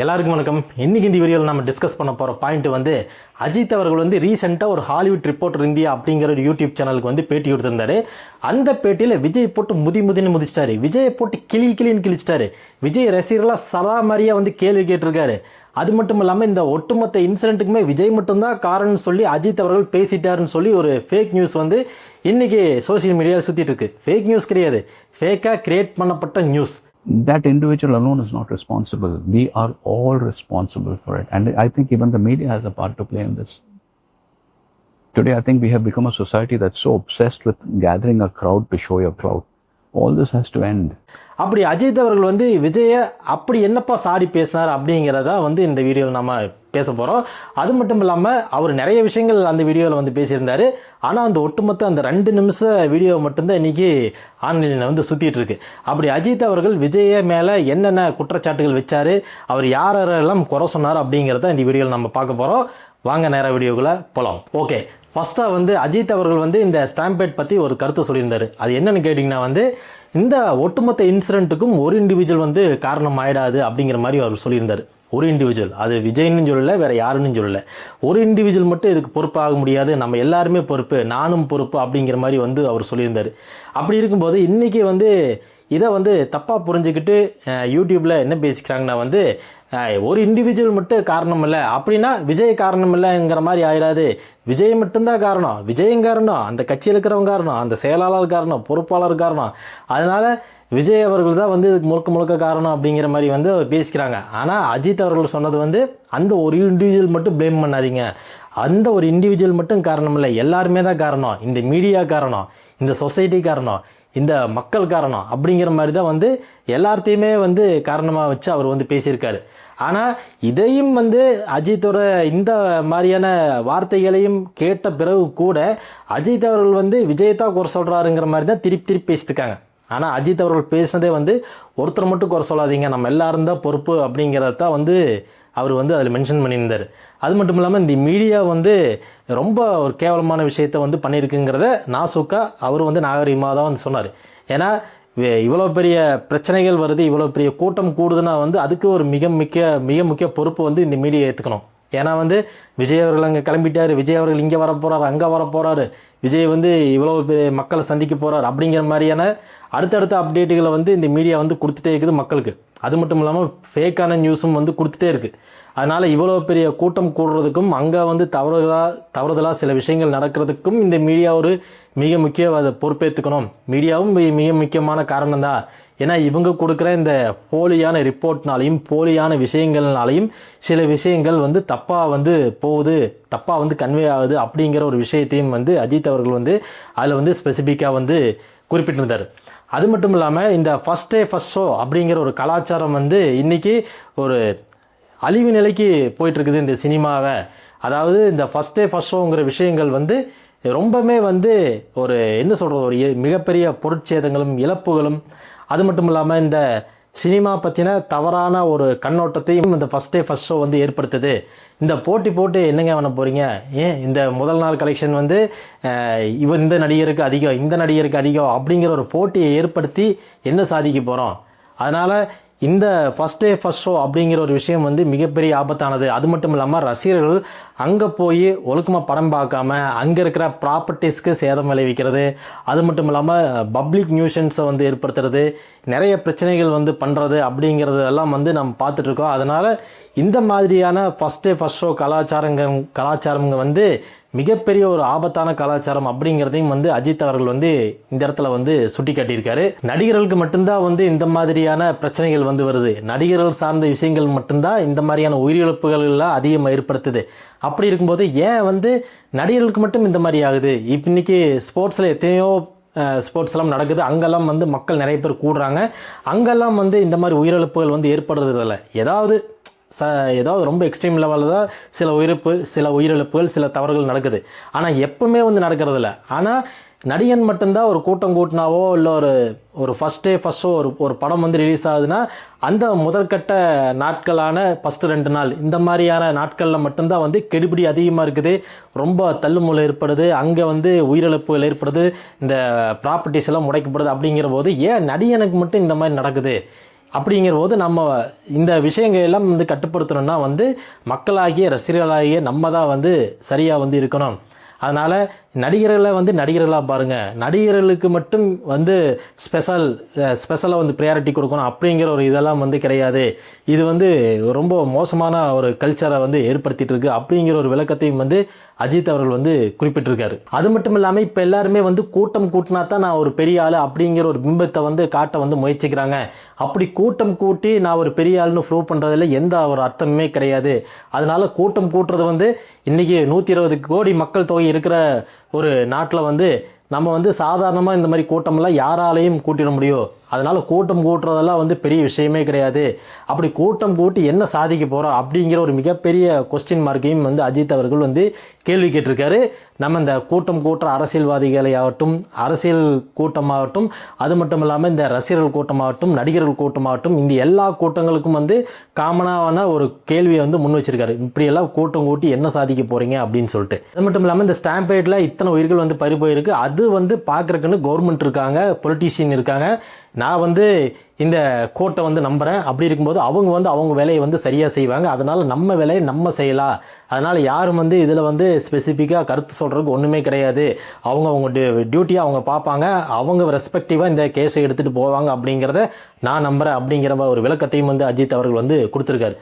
எல்லாருக்கும் வணக்கம். இன்றைக்கி இந்த வீடியோவில் நம்ம டிஸ்கஸ் பண்ண போகிற பாயிண்ட் வந்து அஜித் அவர்கள் வந்து ரீசெண்டாக ஒரு ஹாலிவுட் ரிப்போர்ட்டர் இந்தியா அப்படிங்கிற ஒரு யூடியூப் சேனலுக்கு வந்து பேட்டி கொடுத்துருந்தாரு. அந்த பேட்டியில் விஜய் போட்டு முதின்னு முதிச்சிட்டாரு. விஜயை போட்டு கிளின்னு கிழிச்சிட்டாரு. விஜய் ரசிகர்களாக சராமரியாக வந்து கேள்வி கேட்டிருக்காரு. அது மட்டும் இல்லாமல் இந்த ஒட்டுமொத்த இன்சிடென்ட்டுக்குமே விஜய் மட்டும்தான் காரணம்னு சொல்லி அஜித் அவர்கள் பேசிட்டாருன்னு சொல்லி ஒரு ஃபேக் நியூஸ் வந்து இன்றைக்கி சோஷியல் மீடியாவில் சுற்றிட்டு இருக்கு. ஃபேக் நியூஸ் கிடையாது, ஃபேக்காக கிரியேட் பண்ணப்பட்ட news. That individual alone is not responsible. We are all responsible for it. And I think even the media has a part to play in this. Today, I think we have become a society that's so obsessed with gathering a crowd to show your clout. All this has to end. அப்படி அஜித் அவர்கள் வந்து விஜயை அப்படி என்னப்பா சாடி பேசினார் அப்படிங்கிறத வந்து இந்த வீடியோவில் நம்ம பேச போகிறோம். அது மட்டும் இல்லாமல் அவர் நிறைய விஷயங்கள் அந்த வீடியோவில் வந்து பேசியிருந்தார். ஆனால் அந்த ஒட்டுமொத்த அந்த 2 நிமிஷ வீடியோ மட்டும்தான் இன்றைக்கி ஆன்லைனில் வந்து சுற்றிட்டு இருக்கு. அப்படி அஜித் அவர்கள் விஜயை மேலே என்னென்ன குற்றச்சாட்டுகள் வச்சார், அவர் யாரெல்லாம் குறை சொன்னார் அப்படிங்கிறத இந்த வீடியோவில் நம்ம பார்க்க போகிறோம். வாங்க நேராக வீடியோக்குள்ளே போகலாம். ஓகே, ஃபஸ்ட்டாக வந்து அஜித் அவர்கள் வந்து இந்த ஸ்டாம்பேட் பற்றி ஒரு கருத்து சொல்லியிருந்தார். அது என்னென்னு கேட்டிங்கன்னா வந்து இந்த ஒட்டுமொத்த இன்சிடென்ட்டுக்கும் ஒரு இண்டிவிஜுவல் வந்து காரணம் ஆகிடாது அப்படிங்கிற மாதிரி அவர் சொல்லியிருந்தார். ஒரு இண்டிவிஜுவல், அது விஜய்னு சொல்லலை, வேறு யாருன்னு சொல்லலை, ஒரு இண்டிவிஜுவல் மட்டும் இதுக்கு பொறுப்பாக முடியாது, நம்ம எல்லாருமே பொறுப்பு, நானும் பொறுப்பு அப்படிங்கிற மாதிரி வந்து அவர் சொல்லியிருந்தார். அப்படி இருக்கும்போது இன்றைக்கி வந்து இதை வந்து தப்பாக புரிஞ்சுக்கிட்டு யூடியூப்பில் என்ன பேசிக்கிறாங்கன்னா வந்து ஒரு இண்டிவிஜுவல் மட்டும் காரணம் இல்லை அப்படின்னா விஜய் காரணம் இல்லைங்கிற மாதிரி ஆயிடாது. விஜய் மட்டும்தான் காரணம், விஜயும் காரணம், அந்த கட்சியில் இருக்கிறவங்க காரணம், அந்த செயலாளர் காரணம், பொறுப்பாளர் காரணம், அதனால் விஜய் அவர்கள் தான் வந்து இதுக்கு முழுக்க காரணம் அப்படிங்கிற மாதிரி வந்து பேசிக்கிறாங்க. ஆனால் அஜித் அவர்கள் சொன்னது வந்து அந்த ஒரு இண்டிவிஜுவல் மட்டும் ப்ளேம் பண்ணாதீங்க, அந்த ஒரு இண்டிவிஜுவல் மட்டும் காரணம் இல்லை, எல்லாருமே தான் காரணம், இந்த மீடியா காரணம், இந்த சொசைட்டி காரணம், இந்த மக்கள் காரணம் அப்படிங்கிற மாதிரி தான் வந்து எல்லாத்தையுமே வந்து காரணமாக வச்சு அவர் வந்து பேசியிருக்காரு. ஆனால் இதையும் வந்து அஜித்தோட இந்த மாதிரியான வார்த்தைகளையும் கேட்ட பிறகு கூட அஜித் அவர்கள் வந்து விஜயத்தான் குறை சொல்கிறாருங்கிற மாதிரி தான் திருப்பி பேசிட்டு இருக்காங்க. ஆனால் அஜித் அவர்கள் பேசினதே வந்து ஒருத்தர் மட்டும் குறை சொல்லாதீங்க, நம்ம எல்லாரும் தான் பொறுப்பு அப்படிங்கிறத வந்து அவர் வந்து அதில் மென்ஷன் பண்ணியிருந்தார். அது மட்டும் இல்லாமல் இந்த மீடியா வந்து ரொம்ப ஒரு கேவலமான விஷயத்தை வந்து பண்ணியிருக்குங்கிறத நாசூக்கா அவர் வந்து நாகரிகமாக தான் வந்து சொன்னார். ஏன்னா இவ்வளோ பெரிய பிரச்சனைகள் வருது, இவ்வளோ பெரிய கூட்டம் கூடுதுன்னா வந்து அதுக்கு ஒரு மிக முக்கிய பொறுப்பு வந்து இந்த மீடியா ஏற்றுக்கணும். ஏன்னா வந்து விஜய் அவர்கள் அங்கே கிளம்பிட்டார், விஜய் அவர்கள் இங்கே வர போகிறாரு, அங்கே வர போகிறாரு, விஜய் வந்து இவ்வளோ பெரிய மக்களை சந்திக்க போகிறார் அப்படிங்கிற மாதிரியான அடுத்தடுத்த அப்டேட்டுகளை வந்து இந்த மீடியா வந்து கொடுத்துட்டே இருக்குது மக்களுக்கு. அது மட்டும் இல்லாமல் ஃபேக்கான நியூஸும் வந்து கொடுத்துட்டே இருக்குது. அதனால் இவ்வளோ பெரிய கூட்டம் கூடுறதுக்கும் அங்கே வந்து தவறுதலாக சில விஷயங்கள் நடக்கிறதுக்கும் இந்த மீடியா ஒரு மிக அதை பொறுப்பேற்றுக்கணும். மீடியாவும் மிக முக்கியமான காரணம் தான். ஏன்னா இவங்க கொடுக்குற இந்த போலியான ரிப்போர்ட்னாலையும் போலியான விஷயங்கள்னாலையும் சில விஷயங்கள் வந்து தப்பாக வந்து போகுது, தப்பாக வந்து கன்வே ஆகுது அப்படிங்கிற ஒரு விஷயத்தையும் வந்து அஜித் அவர்கள் வந்து அதில் வந்து ஸ்பெசிஃபிக்காக வந்து குறிப்பிட்டிருந்தார். அது மட்டும் இல்லாமல் இந்த ஃபஸ்ட் டே ஃபஸ்ட் ஷோ அப்படிங்கிற ஒரு கலாச்சாரம் வந்து இன்றைக்கி ஒரு அழிவு நிலைக்கு போயிட்டுருக்குது இந்த சினிமாவை. அதாவது இந்த ஃபஸ்ட் டே ஃபஸ்ட் ஷோங்கிற விஷயங்கள் வந்து ரொம்பவுமே வந்து ஒரு என்ன சொல்கிறது, ஒரு மிகப்பெரிய பொருட்சேதங்களும் இழப்புகளும், அது மட்டும் இல்லாமல் இந்த சினிமா பற்றின தவறான ஒரு கண்ணோட்டத்தையும் இந்த ஃபஸ்ட் டே ஃபஸ்ட் ஷோ வந்து ஏற்படுத்துது. இந்த போட்டு என்னங்க பண்ண போகிறீங்க, ஏன் இந்த முதல் நாள் கலெக்ஷன் வந்து இந்த நடிகருக்கு அதிகம், இந்த நடிகருக்கு அதிகம் அப்படிங்கிற ஒரு போட்டியை ஏற்படுத்தி என்ன சாதிக்க போகிறோம். அதனால் இந்த ஃபஸ்ட் டே ஃபஸ்ட் ஷோ அப்படிங்கிற ஒரு விஷயம் வந்து மிகப்பெரிய ஆபத்தானது. அது மட்டும் இல்லாமல் ரசிகர்கள் அங்கே போய் ஒழுக்கமாக படம் பார்க்காம அங்கே இருக்கிற ப்ராப்பர்ட்டிஸ்க்கு சேதம் விளைவிக்கிறது, அது மட்டும் இல்லாமல் பப்ளிக் நியூஷன்ஸை வந்து ஏற்படுத்துறது, நிறைய பிரச்சனைகள் வந்து பண்ணுறது அப்படிங்கிறது எல்லாம் வந்து நம்ம பார்த்துட்ருக்கோம். அதனால் இந்த மாதிரியான ஃபஸ்ட் டே ஃபஸ்ட் ஷோ கலாச்சாரங்க வந்து மிகப்பெரிய ஒரு ஆபத்தான கலாச்சாரம் அப்படிங்கிறதையும் வந்து அஜித் அவர்கள் வந்து இந்த இடத்துல வந்து சுட்டி காட்டியிருக்காரு. நடிகர்களுக்கு மட்டும்தான் வந்து இந்த மாதிரியான பிரச்சனைகள் வந்து வருது, நடிகர்கள் சார்ந்த விஷயங்கள் மட்டும்தான் இந்த மாதிரியான உயிரிழப்புகள் எல்லாம் அதிகமாக ஏற்படுத்துது. அப்படி இருக்கும்போது ஏன் வந்து நடிகர்களுக்கு மட்டும் இந்த மாதிரி ஆகுது? இன்றைக்கி ஸ்போர்ட்ஸில் எத்தனையோ ஸ்போர்ட்ஸ் எல்லாம் நடக்குது, அங்கெல்லாம் வந்து மக்கள் நிறைய பேர் கூடுறாங்க, அங்கெல்லாம் வந்து இந்த மாதிரி உயிரிழப்புகள் வந்து ஏற்படுறதில்லை. ஏதாவது ரொம்ப எக்ஸ்ட்ரீம் லெவலில் தான் சில உயிரிழப்புகள் சில தவறுகள் நடக்குது. ஆனால் எப்பவுமே வந்து நடக்கிறதில்ல. ஆனால் நடிகன் மட்டும்தான் ஒரு கூட்டம் கூட்டினாவோ இல்லை ஒரு ஃபஸ்ட் டே ஃபஸ்ட் ஷோ ஒரு படம் வந்து ரிலீஸ் ஆகுதுன்னா அந்த முதற்கட்ட நாட்களான ஃபஸ்ட்டு 2 நாள் இந்த மாதிரியான நாட்களில் மட்டும்தான் வந்து கெடுபிடி அதிகமாக இருக்குது, ரொம்ப தள்ளுமுள்ள ஏற்படுது, அங்கே வந்து உயிரிழப்புகள் ஏற்படுது, இந்த ப்ராப்பர்ட்டிஸ் எல்லாம் முடைக்கப்படுது. அப்படிங்கிற போது ஏன் நடிகனுக்கு மட்டும் இந்த மாதிரி நடக்குது? அப்படிங்கிற போது நம்ம இந்த விஷயங்கள் எல்லாம் வந்து கட்டுப்படுத்தணும்னா வந்து மக்களாகிய ரசிகர்களாகிய நம்ம தான் வந்து சரியாக வந்து இருக்கணும். அதனால் நடிகர்களை வந்து நடிகர்களாக பாருங்கள், நடிகர்களுக்கு மட்டும் வந்து ஸ்பெஷலாக வந்து ப்ரையாரிட்டி கொடுக்கணும் அப்படிங்கிற ஒரு இதெல்லாம் வந்து கிடையாது. இது வந்து ரொம்ப மோசமான ஒரு கல்ச்சரை வந்து ஏற்படுத்திட்டு இருக்கு அப்படிங்கிற ஒரு விளக்கத்தையும் வந்து அஜித் அவர்கள் வந்து குறிப்பிட்டிருக்காரு. அது மட்டும் இல்லாமல் இப்போ எல்லாருமே வந்து கூட்டம் கூட்டினா தான் நான் ஒரு பெரிய ஆள் அப்படிங்கிற ஒரு பிம்பத்தை வந்து காட்ட வந்து முயற்சிக்கிறாங்க. அப்படி கூட்டம் கூட்டி நான் ஒரு பெரிய ஆள்னு ப்ரூவ் பண்ணுறதுல எந்த ஒரு அர்த்தமுமே கிடையாது. அதனால் கூட்டம் கூட்டுறது வந்து இன்றைக்கி 120 கோடி மக்கள் தொகை இருக்கிற ஒரு நாட்டில் வந்து நம்ம வந்து சாதாரணமாக இந்த மாதிரி கூட்டமெல்லாம் யாராலையும் கூட்டிட முடியும். அதனால் கூட்டம் கூட்டுறதெல்லாம் வந்து பெரிய விஷயமே கிடையாது. அப்படி கூட்டம் கூட்டி என்ன சாதிக்க போகிறோம் அப்படிங்கிற ஒரு மிகப்பெரிய கொஸ்டின் மார்க்கையும் வந்து அஜித் அவர்கள் வந்து கேள்வி கேட்டிருக்காரு. நம்ம இந்த கூட்டம் கூட்டுற அரசியல்வாதிகளை ஆகட்டும், அரசியல் கூட்டமாகட்டும், அது மட்டும் இல்லாமல் இந்த ரசிகர்கள் கூட்டமாகட்டும், நடிகர்கள் கூட்டமாகட்டும், இந்த எல்லா கூட்டங்களுக்கும் வந்து காமனான ஒரு கேள்வியை வந்து முன் வச்சிருக்காரு. இப்படியெல்லாம் கூட்டம் கூட்டி என்ன சாதிக்க போகிறீங்க அப்படின்னு சொல்லிட்டு. அது மட்டும் இல்லாமல் இந்த ஸ்டாம்பேடில் இத்தனை உயிர்கள் வந்து பறி போயிருக்கு. அது வந்து பார்க்குறக்குன்னு கவர்மெண்ட் இருக்காங்க, பொலிட்டீஷியன் இருக்காங்க. நான் வந்து இந்த கோட்டை வந்து நம்புகிறேன். அப்படி இருக்கும்போது அவங்க வந்து அவங்க வேலையை வந்து சரியாக செய்வாங்க. அதனால் நம்ம வேலையை நம்ம செய்யலாம். அதனால் யாரும் வந்து இதில் வந்து ஸ்பெசிஃபிக்காக கருத்து சொல்கிறதுக்கு ஒன்றுமே கிடையாது. அவங்க டியூட்டியாக அவங்க பார்ப்பாங்க, அவங்க ரெஸ்பெக்டிவாக இந்த கேஸை எடுத்துகிட்டு போவாங்க அப்படிங்கிறத நான் நம்புகிறேன் அப்படிங்கிற ஒரு விளக்கத்தையும் வந்து அஜித் அவர்கள் வந்து கொடுத்துருக்காரு.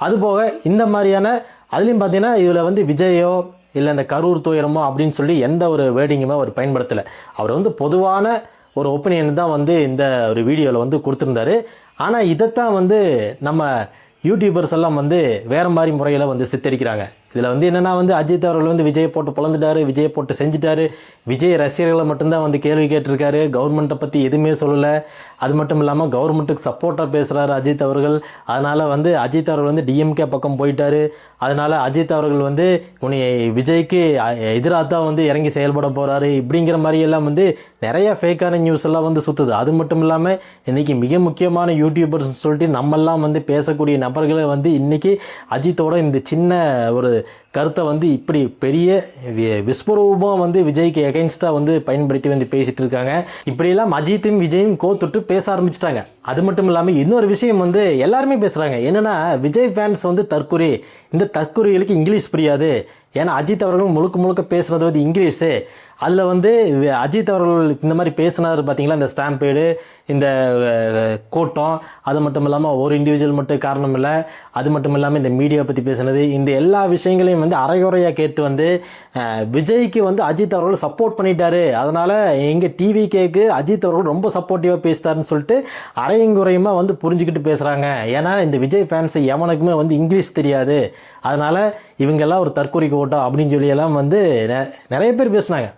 அதுபோக இந்த மாதிரியான அதுலேயும் பார்த்தீங்கன்னா இதில் வந்து விஜயோ இல்லை இந்த கரூர் துயரமோ அப்படின்னு சொல்லி எந்த ஒரு வேர்டிங்குமே அவர் பயன்படுத்தலை. அவர் வந்து பொதுவான ஒரு ஒப்பீனியன் தான் வந்து இந்த ஒரு வீடியோவில் வந்து கொடுத்துருந்தாரு. ஆனால் இதைத்தான் வந்து நம்ம யூடியூபர்ஸ் எல்லாம் வந்து வேறு மாதிரி முறையில் வந்து சித்தரிக்கிறாங்க. இதில் வந்து என்னென்னா வந்து அஜித் அவர்கள் வந்து விஜயை போட்டு பிளந்துட்டாரு, விஜயை போட்டு செஞ்சுட்டாரு, விஜய் ரசிகர்களை மட்டும்தான் வந்து கேள்வி கேட்டிருக்காரு, கவர்மெண்ட்டை பற்றி எதுவுமே சொல்லலை. அது மட்டும் இல்லாமல் கவர்மெண்ட்டுக்கு சப்போர்ட்டாக பேசுகிறாரு அஜித் அவர்கள். அதனால் வந்து அஜித் அவர்கள் வந்து டிஎம்கே பக்கம் போயிட்டார். அதனால் அஜித் அவர்கள் வந்து உன்னை விஜய்க்கு எதிராக தான் வந்து இறங்கி செயல்பட போகிறாரு இப்படிங்கிற மாதிரியெல்லாம் வந்து நிறைய ஃபேக்கான நியூஸ் எல்லாம் வந்து சுற்றுது. அது மட்டும் இல்லாமல் இன்றைக்கி மிக முக்கியமான யூடியூபர்ஸ்னு சொல்லிட்டு நம்மெல்லாம் வந்து பேசக்கூடிய நபர்களை வந்து இன்றைக்கி அஜித்தோட இந்த சின்ன ஒரு கருத்தை வந்து இப்படி பெரிய விஸ்வரூபமாக வந்து விஜய்க்கு எகைன்ஸ்டாக வந்து பயன்படுத்தி வந்து பேசிகிட்டு இருக்காங்க. இப்படியெல்லாம் அஜித்தும் விஜயும் கோத்துட்டு பேச ஆரம்பிச்சிட்டாங்க. அது மட்டும் இல்லாமல் இன்னொரு விஷயம் வந்து எல்லாருமே பேசுகிறாங்க. என்னென்னா விஜய் ஃபேன்ஸ் வந்து தற்குறி, இந்த தற்குறிகளுக்கு இங்கிலீஷ் புரியாது. ஏன்னா அஜித் அவர்கள் முழுக்க பேசுகிறது வந்து இங்கிலீஷு. அதில் வந்து அஜித் அவர்கள் இந்த மாதிரி பேசினார் பார்த்தீங்களா, இந்த ஸ்டாம்பேடு, இந்த கூட்டம், அது மட்டும் இல்லாமல் ஒரு இண்டிவிஜுவல் மட்டும் காரணம் இல்லை, அது மட்டும் இல்லாமல் இந்த மீடியாவை பற்றி பேசுனது, இந்த எல்லா விஷயங்களையும் வந்து அரைகுறையாக கேட்டு வந்து விஜய்க்கு வந்து அஜித் அவர்கள் சப்போர்ட் பண்ணிட்டாரு. அதனால் எங்கள் டிவிகேக்கு அஜித் அவர்கள் ரொம்ப சப்போர்ட்டிவாக பேசிட்டாருன்னு சொல்லிட்டு அரையங்குறையுமாக வந்து புரிஞ்சுக்கிட்டு பேசுகிறாங்க. ஏன்னா இந்த விஜய் ஃபேன்ஸை எவனுக்குமே வந்து இங்கிலீஷ் தெரியாது. அதனால் இவங்கெல்லாம் ஒரு தற்கொலை கூட்டம் அப்படின்னு சொல்லியெல்லாம் வந்து நிறைய பேர் பேசுனாங்க.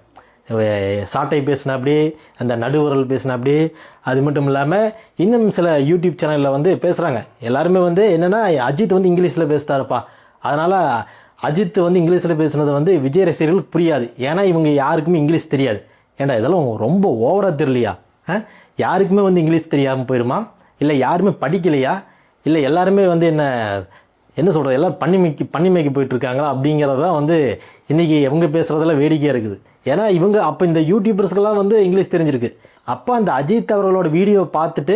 சாட்டை பேசினாப்படி, அந்த நடுவரல் பேசினாப்படி, அது மட்டும் இல்லாமல் இன்னும் சில யூடியூப் சேனலில் வந்து பேசுகிறாங்க. எல்லாருமே வந்து என்னென்னா அஜித் வந்து இங்கிலீஷில் பேசிட்டாருப்பா, அதனால் அஜித் வந்து இங்கிலீஷில் பேசுனது வந்து விஜய் ரசிகர்களுக்கு புரியாது, ஏன்னா இவங்க யாருக்குமே இங்கிலீஷ் தெரியாது. ஏன்டா இதெல்லாம் ரொம்ப ஓவராக தெரியலையா? யாருக்குமே வந்து இங்கிலீஷ் தெரியாமல் போயிடுமா? இல்லை யாருமே படிக்கலையா? இல்லை எல்லாருமே வந்து என்ன சொல்கிறது, எல்லாம் பண்ணிமைக்கு போயிட்டுருக்காங்களா அப்படிங்கிறதான் வந்து இன்றைக்கி இவங்க பேசுகிறதெல்லாம் வேடிக்கையாக இருக்குது. ஏன்னா இவங்க அப்போ இந்த யூடியூபர்ஸ்க்கெல்லாம் வந்து இங்கிலீஷ் தெரிஞ்சிருக்கு. அப்போ அந்த அஜித் அவர்களோட வீடியோ பார்த்துட்டு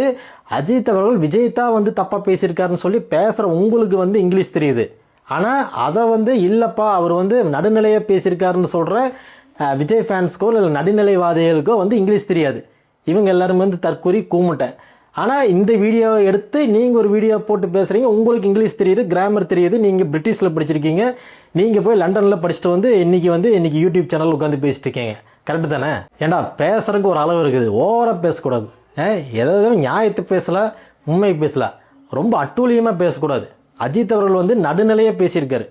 அஜித் அவர்கள் விஜய்தான் வந்து தப்பாக பேசியிருக்காருன்னு சொல்லி பேசுகிற உங்களுக்கு வந்து இங்கிலீஷ் தெரியுது. ஆனால் அதை வந்து இல்லைப்பா அவர் வந்து நடுநிலையாக பேசியிருக்காருன்னு சொல்கிற விஜய் ஃபேன்ஸ்க்கோ இல்லை நடுநிலைவாதிகளுக்கோ வந்து இங்கிலீஷ் தெரியாது. இவங்க எல்லாருமே வந்து தற்கூரி கூமுட்டை. ஆனால் இந்த வீடியோவை எடுத்து நீங்கள் ஒரு வீடியோ போட்டு பேசுகிறீங்க, உங்களுக்கு இங்கிலீஷ் தெரியுது, கிராமர் தெரியுது, நீங்கள் பிரிட்டிஷில் படிச்சிருக்கீங்க, நீங்கள் போய் லண்டனில் படிச்சுட்டு வந்து இன்றைக்கி யூடியூப் சேனல் உட்காந்து பேசிட்டு இருக்கீங்க. கரெக்டு தானே? ஏண்டா பேசுகிறதுக்கு ஒரு அளவு இருக்குது, ஓவராக பேசக்கூடாது. எதாவது நியாயத்தை பேசலாம், உண்மை பேசலாம், ரொம்ப அட்டூழியமாக பேசக்கூடாது. அஜித் அவர்கள் வந்து நடுநிலையாக பேசியிருக்காரு.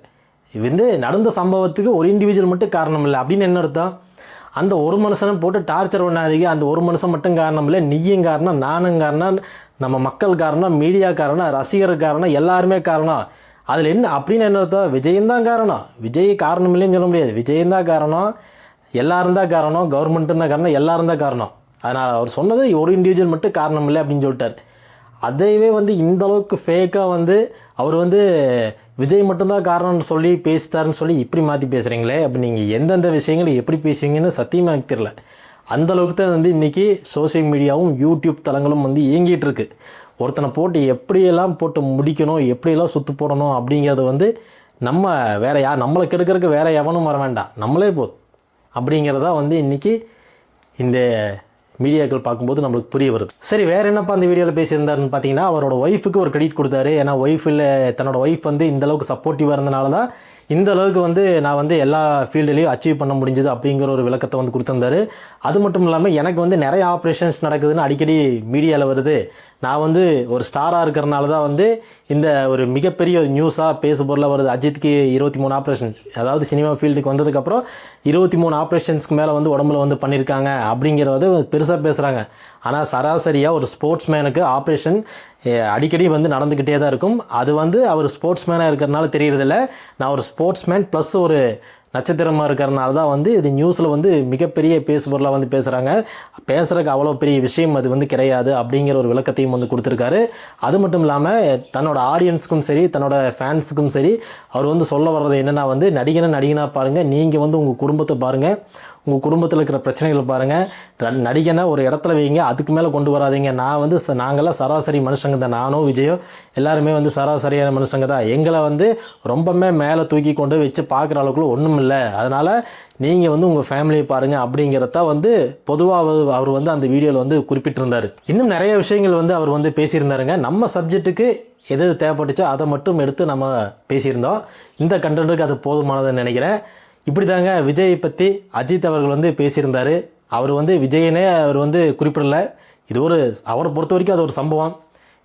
வந்து நடந்த சம்பவத்துக்கு ஒரு இண்டிவிஜுவல் மட்டும் காரணம் இல்லை அப்படின்னு என்ன அர்த்தம்? அந்த ஒரு மனுஷனை போட்டு டார்ச்சர் பண்ணாதீங்க. அந்த ஒரு மனுஷன் மட்டும் காரணம் இல்லை, நீயும் காரணம், நானும் காரணம், நம்ம மக்கள் காரணம், மீடியா காரணம், ரசிகர் காரணம், எல்லாருமே காரணம். அதில் என்ன அப்படின்னு என்ன அர்த்தம்? விஜயந்தான் காரணம். விஜய் காரணம் இல்லைன்னு சொல்ல முடியாது. விஜயந்தான் காரணம், எல்லாரும் தான் காரணம், கவர்மெண்ட்டும் தான் காரணம், எல்லாரும் தான் காரணம். அதனால் அவர் சொன்னது ஒரு இண்டிவிஜுவல் மட்டும் காரணம் இல்லை அப்படின்னு சொல்லிட்டார். அதையவே வந்து இந்தளவுக்கு ஃபேக்காக வந்து அவர் வந்து விஜய் மட்டும்தான் காரணம்னு சொல்லி பேசிட்டாருன்னு சொல்லி இப்படி மாற்றி பேசுகிறீங்களே, அப்படி நீங்கள் எந்தெந்த விஷயங்களை எப்படி பேசுவீங்கன்னு சத்தியமாக எனக்கு தெரியல. அந்தளவுக்கு தான் வந்து இன்றைக்கி சோசியல் மீடியாவும் யூடியூப் தளங்களும் வந்து இயங்கிட்டு இருக்கு. ஒருத்தனை போட்டு எப்படியெல்லாம் போட்டு முடிக்கணும், எப்படியெல்லாம் சுற்று போடணும் அப்படிங்கிறது வந்து நம்ம வேறு யார் நம்மளை கெடுக்கிறதுக்கு வேறு எவனும் வர வேண்டாம், நம்மளே போதும் அப்படிங்கிறதா வந்து இன்றைக்கி இந்த மீடியாக்கள் பார்க்கும்போது நம்மளுக்கு புரிய வருது. சரி, வேறு என்னப்பா அந்த வீடியோவில் பேசியிருந்தாருன்னு பார்த்தீங்கன்னா, அவரோட ஒய்ஃபுக்கு ஒரு கிரெடிட் கொடுத்தாரு. ஏன்னா தன்னோட ஒய்ஃப் வந்து இந்த அளவுக்கு சப்போர்ட்டிவாக இருந்தனால தான் இந்த அளவுக்கு வந்து நான் வந்து எல்லா ஃபீல்டுலேயும் அச்சீவ் பண்ண முடிஞ்சது அப்படிங்கிற ஒரு விளக்கத்தை வந்து கொடுத்துருந்தாரு. அது மட்டும் இல்லாமல் எனக்கு வந்து நிறைய ஆப்ரேஷன்ஸ் நடக்குதுன்னு அடிக்கடி மீடியாவில் வருது, நான் வந்து ஒரு ஸ்டாராக இருக்கிறனால தான் வந்து இந்த ஒரு மிகப்பெரிய ஒரு நியூஸாக பேசுபொருளாக வருது. அஜித்துக்கு 23 ஆப்ரேஷன், அதாவது சினிமா ஃபீல்டுக்கு வந்ததுக்கப்புறம் 23 ஆப்ரேஷன்ஸ்க்கு மேலே வந்து உடம்புல வந்து பண்ணியிருக்காங்க அப்படிங்கிறத பெருசாக பேசுகிறாங்க. ஆனால் சராசரியாக ஒரு ஸ்போர்ட்ஸ் மேனுக்கு ஆப்ரேஷன் அடிக்கடி வந்து நடந்துக்கிட்டே தான் இருக்கும். அது வந்து அவர் ஸ்போர்ட்ஸ் மேனாக இருக்கிறனால தெரியறதில்ல, நான் ஒரு ஸ்போர்ட்ஸ் மேன் ப்ளஸ் ஒரு நட்சத்திரமாக இருக்கிறனால தான் வந்து இது நியூஸில் வந்து மிகப்பெரிய பேசுபொருளாக வந்து பேசுகிறாங்க. பேசுகிறதுக்கு அவ்வளோ பெரிய விஷயம் அது வந்து கிடையாது அப்படிங்கிற ஒரு விளக்கத்தையும் வந்து கொடுத்துருக்காரு. அது மட்டும் இல்லாமல் தன்னோட ஆடியன்ஸுக்கும் சரி, தன்னோட ஃபேன்ஸுக்கும் சரி, அவர் வந்து சொல்ல வர்றது என்னென்னா வந்து நடிகனாக பாருங்கள், நீங்கள் வந்து உங்கள் குடும்பத்தை பாருங்கள், உங்கள் குடும்பத்தில் இருக்கிற பிரச்சனைகளை பாருங்கள், நடிகனை ஒரு இடத்துல வைங்க, அதுக்கு மேலே கொண்டு வராதிங்க. நான் வந்து நாங்கள்லாம் சராசரி மனுஷங்க தான், நானோ விஜயோ எல்லாருமே வந்து சராசரியான மனுஷங்க தான், எங்களை வந்து ரொம்பவுமே மேலே தூக்கி கொண்டு வச்சு பார்க்குற அளவுக்குள்ள ஒன்றும் இல்லை, அதனால் நீங்கள் வந்து உங்கள் ஃபேமிலியை பாருங்கள் அப்படிங்கிறத வந்து பொதுவாக அவர் வந்து அந்த வீடியோவில் வந்து குறிப்பிட்டிருந்தார். இன்னும் நிறைய விஷயங்கள் வந்து அவர் வந்து பேசியிருந்தாருங்க. நம்ம சப்ஜெக்ட்டுக்கு எது தேவைப்பட்டுச்சோ அதை மட்டும் எடுத்து நம்ம பேசியிருந்தோம். இந்த கண்டென்ட்டுக்கு அது போதுமானதுன்னு நினைக்கிறேன். இப்படி தாங்க விஜயை பற்றி அஜித் அவர்கள் வந்து பேசியிருந்தார். அவர் வந்து விஜயனே அவர் வந்து குறிப்பிடலை, இது ஒரு அவரை பொறுத்த வரைக்கும் அது ஒரு சம்பவம்,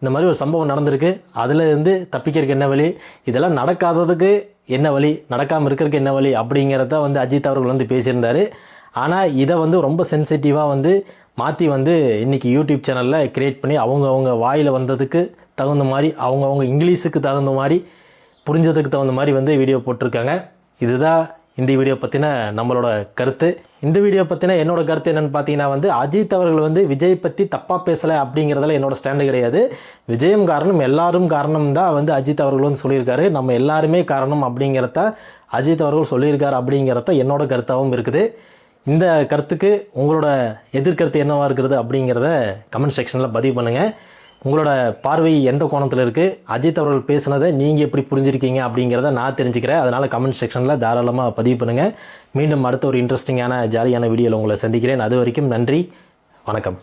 இந்த மாதிரி ஒரு சம்பவம் நடந்திருக்கு, அதில் இருந்து தப்பிக்கிறதுக்கு என்ன வழி, இதெல்லாம் நடக்காததுக்கு என்ன வழி, நடக்காமல் இருக்கிறதுக்கு என்ன வழி அப்படிங்கிறத வந்து அஜித் அவர்கள் வந்து பேசியிருந்தார். ஆனால் இதை வந்து ரொம்ப சென்சிட்டிவாக வந்து மாற்றி வந்து இன்றைக்கி யூடியூப் சேனலில் க்ரியேட் பண்ணி அவங்க வாயில் வந்ததுக்கு தகுந்த மாதிரி, அவங்க இங்கிலீஷுக்கு தகுந்த மாதிரி, புரிஞ்சதுக்கு தகுந்த மாதிரி வந்து வீடியோ போட்டிருக்காங்க. இதுதான் இந்த வீடியோ பற்றின நம்மளோட கருத்து. இந்த வீடியோ பற்றின என்னோட கருத்து என்னென்னு பார்த்தீங்கன்னா வந்து அஜித் அவர்கள் வந்து விஜய் பற்றி தப்பாக பேசலை அப்படிங்கிறதுல என்னோட ஸ்டாண்டு கிடையாது. விஜயும் காரணம், எல்லாரும் காரணம் தான் வந்து அஜித் அவர்கள் வந்து சொல்லியிருக்காரு. நம்ம எல்லாருமே காரணம் அப்படிங்கிறத அஜித் அவர்கள் சொல்லியிருக்காரு அப்படிங்கிறத என்னோட கருத்தாகவும் இருக்குது. இந்த கருத்துக்கு உங்களோட எதிர்கருத்து என்னவாக இருக்கிறது அப்படிங்கிறத கமெண்ட் செக்ஷனில் பதிவு பண்ணுங்கள். உங்களோட பார்வை எந்த கோணத்தில் இருக்குது, அஜித் அவர்கள் பேசுனதை நீங்கள் எப்படி புரிஞ்சிருக்கீங்க அப்படிங்கிறத நான் தெரிஞ்சுக்கிறேன். அதனால் கமெண்ட் செக்ஷனில் தாராளமாக பதிவு பண்ணுங்கள். மீண்டும் அடுத்த ஒரு இன்ட்ரெஸ்டிங்கான ஜாலியான வீடியோவில் உங்களை சந்திக்கிறேன். அது வரைக்கும் நன்றி, வணக்கம்.